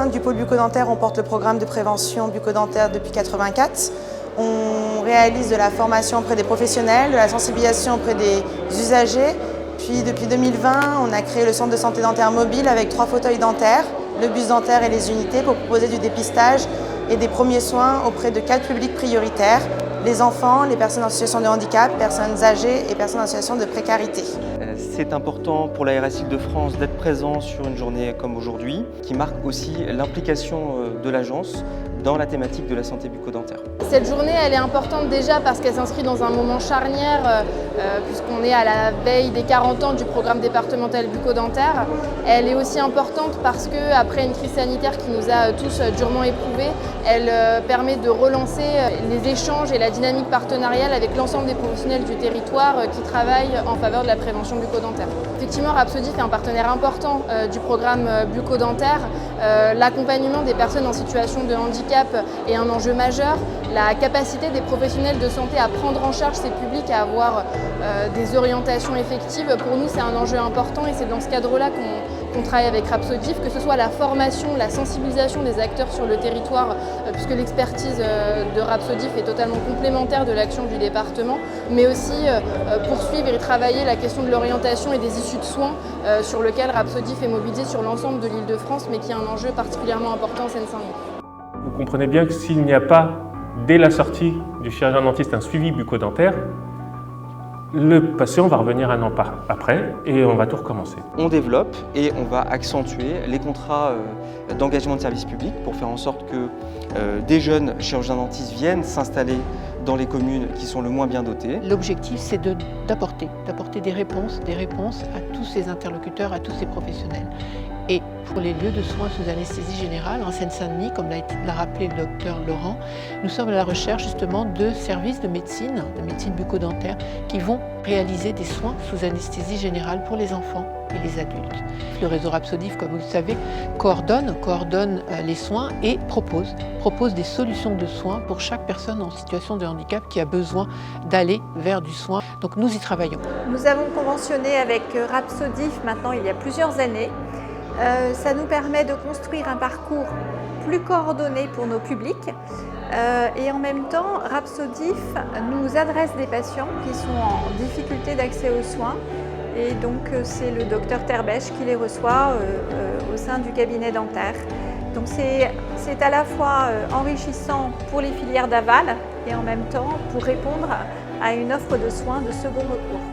sein du pôle bucco-dentaire, on porte le programme de prévention bucco-dentaire depuis 1984. On réalise de la formation auprès des professionnels, de la sensibilisation auprès des usagers. Puis depuis 2020, on a créé le centre de santé dentaire mobile avec 3 fauteuils dentaires, le bus dentaire et les unités pour proposer du dépistage et des premiers soins auprès de 4 publics prioritaires, les enfants, les personnes en situation de handicap, personnes âgées et personnes en situation de précarité. C'est important pour la RS Île-de-France d'être présent sur une journée comme aujourd'hui, qui marque aussi l'implication de l'agence dans la thématique de la santé bucco-dentaire. Cette journée, elle est importante déjà parce qu'elle s'inscrit dans un moment charnière, puisqu'on est à la veille des 40 ans du programme départemental bucco-dentaire. Elle est aussi importante parce qu'après une crise sanitaire qui nous a tous durement éprouvés, elle permet de relancer les échanges et la dynamique partenariale avec l'ensemble des professionnels du territoire qui travaillent en faveur de la prévention bucco-dentaire. Effectivement, Rhapsodif est un partenaire important du programme bucco-dentaire. L'accompagnement des personnes en situation de handicap est un enjeu majeur. La capacité des professionnels de santé à prendre en charge ces publics, à avoir des orientations effectives, pour nous c'est un enjeu important et c'est dans ce cadre-là qu'on travaille avec Rhapsodif, que ce soit la formation, la sensibilisation des acteurs sur le territoire, puisque l'expertise de Rhapsodif est totalement complémentaire de l'action du département, mais aussi poursuivre et travailler la question de l'orientation et des issues de soins sur lequel Rhapsodif est mobilisé sur l'ensemble de l'Île-de-France, mais qui est un enjeu particulièrement important en Seine-Saint-Denis. Vous comprenez bien que s'il n'y a pas, dès la sortie du chirurgien dentiste, un suivi bucco-dentaire, le patient va revenir un an après et on va tout recommencer. On développe et on va accentuer les contrats d'engagement de service public pour faire en sorte que des jeunes chirurgiens dentistes viennent s'installer dans les communes qui sont le moins bien dotées. L'objectif, c'est d'apporter des réponses à tous ces interlocuteurs, à tous ces professionnels. Et pour les lieux de soins sous anesthésie générale, en Seine-Saint-Denis, comme l'a rappelé le docteur Laurent, nous sommes à la recherche justement de services de médecine bucco-dentaire, qui vont réaliser des soins sous anesthésie générale pour les enfants et les adultes. Le réseau Rhapsodif, comme vous le savez, coordonne les soins et propose des solutions de soins pour chaque personne en situation de handicap qui a besoin d'aller vers du soin. Donc nous y travaillons. Nous avons conventionné avec Rhapsodif maintenant il y a plusieurs années. Ça nous permet de construire un parcours plus coordonné pour nos publics et en même temps, Rhapsodif nous adresse des patients qui sont en difficulté d'accès aux soins et donc c'est le docteur Terbèche qui les reçoit au sein du cabinet dentaire. Donc c'est à la fois enrichissant pour les filières d'aval et en même temps pour répondre à une offre de soins de second recours.